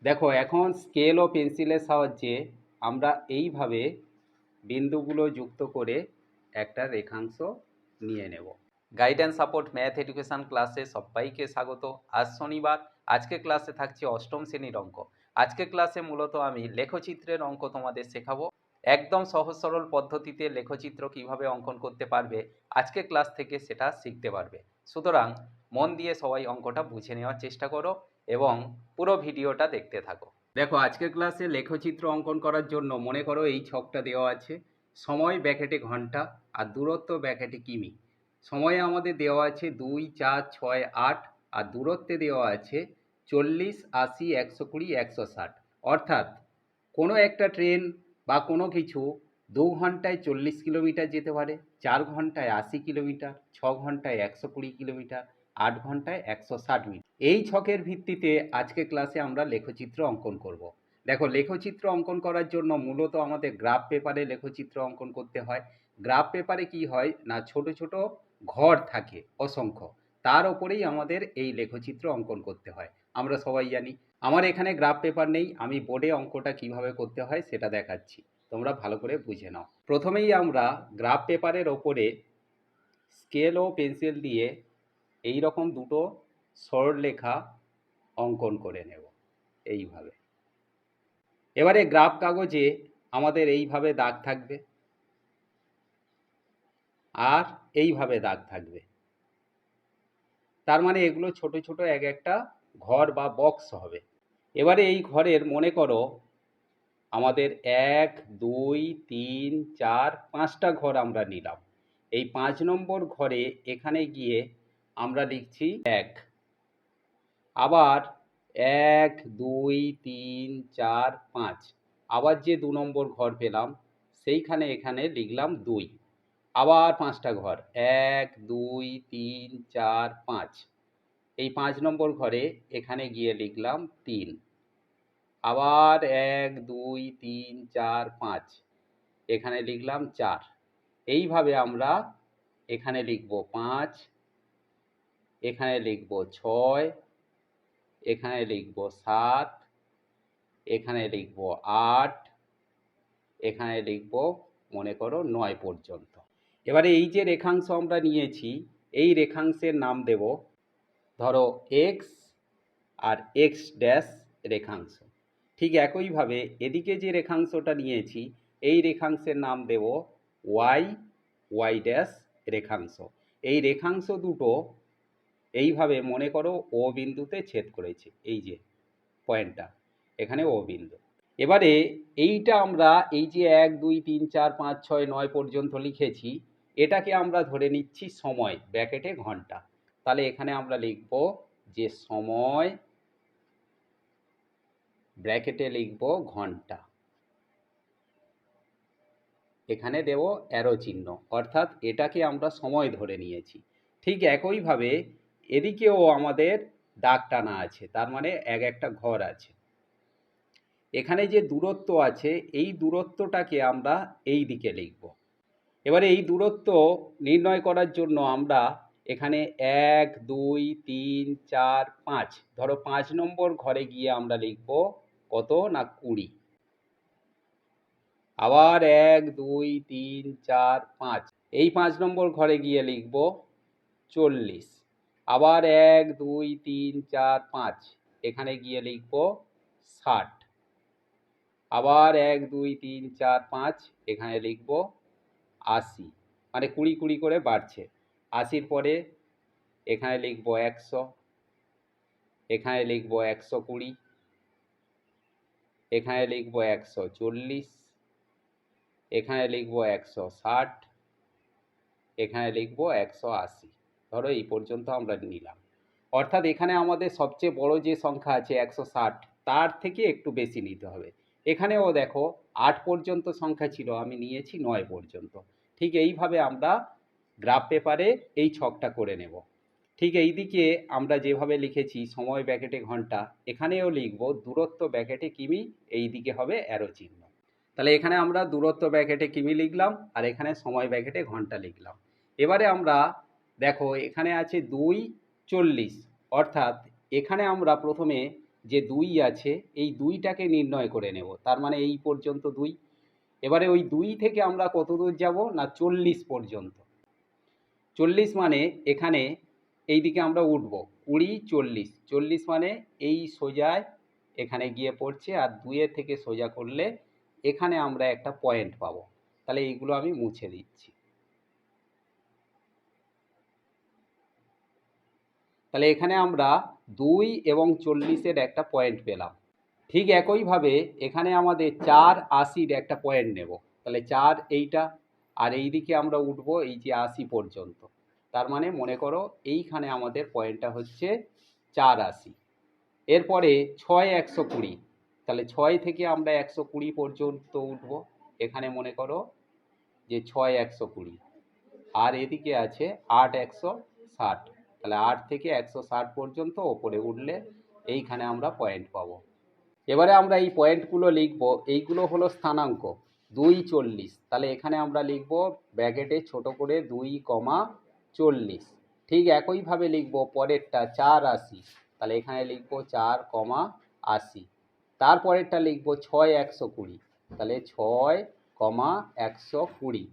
দেখো এখন স্কেল ও পেন্সিলের সাহায্যে আমরা এইভাবে বিন্দুগুলো যুক্ত করে একটা রেখাংশ নিয়ে নেব। গাইডেন্স সাপোর্ট ম্যাথ এডুকেশন ক্লাসে সবাইকে স্বাগত। আজ শনিবার, আজকে ক্লাসে থাকছে অষ্টম শ্রেণীর অঙ্ক। আজকে ক্লাসে মূলত আমি লেখচিত্রের অঙ্ক তোমাদের শেখাবো। একদম সহজ সরল পদ্ধতিতে লেখচিত্র কিভাবে অঙ্কন করতে পারবে আজকে ক্লাস থেকে সেটা শিখতে পারবে। সুতরাং মন দিয়ে সবাই অঙ্কটা বুঝে নেওয়ার চেষ্টা করো এবং পুরো ভিডিওটা দেখতে থাকো। দেখো আজকের ক্লাসে লেখচিত্র অঙ্কন করার জন্য মনে করো এই ছকটা দেওয়া আছে, সময় ব্র্যাকেটে ঘন্টা আর দূরত্ব ব্র্যাকেটে কিমি। সময়ে আমাদের দেওয়া আছে 2, 4, 6, 8 আর দূরত্বে দেওয়া আছে 40, 80, 120, 160। অর্থাৎ কোনো একটা ট্রেন বা কোনো কিছু 2 ঘন্টায় 40 কিলোমিটার যেতে পারে, 4 ঘন্টায় 80 কিলোমিটার, 6 ঘন্টায় 120 কিলোমিটার, 8 ঘন্টায় 160 মিটার। এই ছকের ভিত্তিতে আজকে ক্লাসে আমরা লেখচিত্র অঙ্কন করব। দেখো লেখচিত্র অঙ্কন করার জন্য মূলত আমাদের গ্রাফ পেপারে লেখচিত্র অঙ্কন করতে হয়। গ্রাফ পেপারে কি হয় না, ছোট ছোট ঘর থাকে অসংখ্য, তার ওপরেই আমাদের এই লেখচিত্র অঙ্কন করতে হয়, আমরা সবাই জানি। আমার এখানে গ্রাফ পেপার নেই, আমি বোর্ডে অঙ্কটা কিভাবে করতে হয় সেটা দেখাচ্ছি, তোমরা ভালো করে বুঝে নাও। প্রথমেই আমরা গ্রাফ পেপারের ওপরে স্কেল ও পেন্সিল দিয়ে এই রকম দুটো সরলরেখা অঙ্কন করে নেব এইভাবে। এবারে গ্রাফ কাগজে আমাদের এইভাবে দাগ থাকবে আর এইভাবে দাগ থাকবে, তার মানে এগুলো ছোট ছোট এক একটা ঘর বা বক্স হবে। এবারে এই ঘরের মনে করো আমাদের 1, 2, 3, 4, 5টা ঘর আমরা নিলাম। এই 5 নম্বর ঘরে এখানে গিয়ে আমরা লিখছি 1, আবার 1, 2, 3, 4, 5, আবার যে 2 নম্বর ঘর পেলাম সেইখানে এখানে লিখলাম 2, আবার 5টা ঘর 1, 2, 3, 4, 5, এই 5 নম্বর ঘরে এখানে গিয়ে লিখলাম 3, আবার 1, 2, 3, 4, 5, এখানে লিখলাম 4। এইভাবে আমরা এখানে লিখব 5, এখানে লিখব 6, এখানে লিখব 7, এখানে লিখব 8, এখানে লিখব মনে করো 9 পর্যন্ত। এবারে এই যে রেখাংশ আমরা নিয়েছি এই রেখাংশের নাম দেব ধরো এক্স আর এক্স ড্যাশ রেখাংশ। ঠিক একইভাবে এদিকে যে রেখাংশটা নিয়েছি এই রেখাংশের নাম দেব ওয়াই, ওয়াই ড্যাশ রেখাংশ। এই রেখাংশ দুটো এইভাবে মনে করো ও বিন্দুতে ছেদ করেছে, এই যে পয়েন্টটা এখানে ও বিন্দু। এবারে এইটা আমরা এই যে 1, 2, 3, 4, 5, 6, 9 পর্যন্ত লিখেছি, এটাকে আমরা ধরে নিচ্ছি সময় ব্র্যাকেটে ঘন্টা। তাহলে এখানে আমরা লিখব যে সময় ব্র্যাকেটে লিখব ঘন্টা, এখানে দেব অ্যারো চিহ্ন, অর্থাৎ এটাকে আমরা সময় ধরে নিয়েছি। ঠিক একইভাবে এদিকেও আমাদের দাগ টানা আছে, তার মানে এক একটা ঘর আছে। এখানে যে দূরত্ব আছে এই দূরত্বটাকে আমরা এই দিকে লিখব। এবারে এই দূরত্ব নির্ণয় করার জন্য আমরা এখানে 1, 2, 3, 4, 5, ধরো 5 নম্বর ঘরে গিয়ে আমরা লিখব কত না 20, আবার 1, 2, 3, 4, 5, এই 5 নম্বর ঘরে গিয়ে লিখব 40, আবার 1, 2, 3, 4, 5, এখানে গিয়ে লিখব 60, আবার 1, 2, 3, 4, 5, এখানে লিখব 80, মানে 20 20 করে বাড়ছে। 80-র পরে এখানে লিখব 100, এখানে লিখব 120, এখানে লিখব 140, এখানে লিখব 160, এখানে লিখব 180। ধরো এই পর্যন্ত আমরা নিলাম। অর্থাৎ এখানে আমাদের সবচেয়ে বড় যে সংখ্যা আছে 160, তার থেকে একটু বেশি নিতে হবে। এখানেও দেখো 8 পর্যন্ত সংখ্যা ছিল, আমি নিয়েছি 9 পর্যন্ত। ঠিক এইভাবে আমরা গ্রাফ পেপারে এই ছকটা করে নেব। ঠিক এই দিকে আমরা যেভাবে লিখেছি সময় ব্র্যাকেটে ঘন্টা, এখানেও লিখব দূরত্ব ব্র্যাকেটে কিমি, এই দিকে হবে অ্যারো চিহ্ন। তাহলে এখানে আমরা দূরত্ব ব্র্যাকেটে কিমি লিখলাম আর এখানে সময় ব্র্যাকেটে ঘন্টা লিখলাম। এবারে আমরা দেখো এখানে আছে 2, 40, অর্থাৎ এখানে আমরা প্রথমে যে 2 আছে এই 2টাকে নির্ণয় করে নেব। তার মানে এই পর্যন্ত 2। এবারে ওই 2 থেকে আমরা কত দূর যাব না 40 পর্যন্ত। 40 মানে এখানে এই দিকে আমরা উঠব 20 40, 40 মানে এই সোজায় এখানে গিয়ে পড়ছে, আর 2 থেকে সোজা করলে এখানে আমরা একটা পয়েন্ট পাবো। তাহলে এইগুলো আমি মুছে দিচ্ছি। তাহলে এখানে আমরা 2 এবং 40-এর একটা পয়েন্ট পেলাম। ঠিক একইভাবে এখানে আমাদের 480-র একটা পয়েন্ট নেব। তাহলে 4 এইটা, আর এই দিকে আমরা উঠব এই যে 80 পর্যন্ত। তার মানে মনে করো এইখানে আমাদের পয়েন্টটা হচ্ছে 480। এরপরে 6 120, তাহলে 6 থেকে আমরা 120 পর্যন্ত উঠব। এখানে মনে করো যে 6 120, আর এদিকে আছে 8 160, তাহলে 8 থেকে 160 পর্যন্ত ওপরে উঠলে এইখানে আমরা পয়েন্ট পাবো। এবারে আমরা এই পয়েন্টগুলো লিখব। এইগুলো হলো স্থানাঙ্ক 2 40, তাহলে এখানে আমরা লিখব ব্র্যাকেটে ছোট করে 2,40। ঠিক একইভাবে লিখব পরেরটা 480, তাহলে এখানে লিখব 4,80। তারপরেরটা লিখব 6 120, তাহলে 6, 120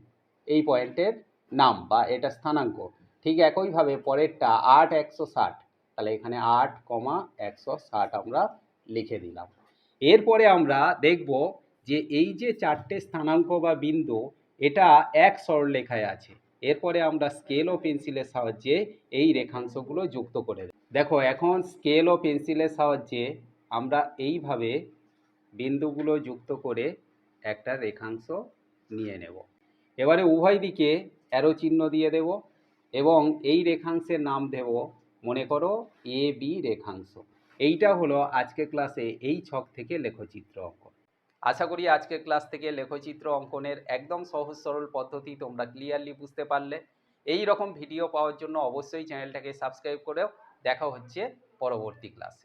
এই পয়েন্টের নাম বা এটা স্থানাঙ্ক। ঠিক একইভাবে পরেরটা 8 160, তাহলে এখানে 8, 160 আমরা লিখে দিলাম। এরপরে আমরা দেখব যে এই যে 4টে স্থানাঙ্ক বা বিন্দু এটা এক সরলরেখায় আছে। এরপরে আমরা স্কেল ও পেন্সিলের সাহায্যে এই রেখাংশগুলো যুক্ত করে দেব। দেখো এখন স্কেল ও পেন্সিলের সাহায্যে আমরা এইভাবে বিন্দুগুলো যুক্ত করে একটা রেখাংশ নিয়ে নেব। এবারে উভয় দিকে অ্যারো চিহ্ন দিয়ে দেব এবং এই রেখাংশের নাম দেব মনে করো এ বি রেখাংশ। এইটা হলো আজকের ক্লাসে এই ছক থেকে লেখচিত্র অঙ্কন। আশা করি আজকের ক্লাস থেকে লেখচিত্র অঙ্কনের একদম সহজ সরল পদ্ধতি তোমরা ক্লিয়ারলি বুঝতে পারলে। এই রকম ভিডিও পাওয়ার জন্য অবশ্যই চ্যানেলটাকে সাবস্ক্রাইব করেও। দেখা হচ্ছে পরবর্তী ক্লাসে।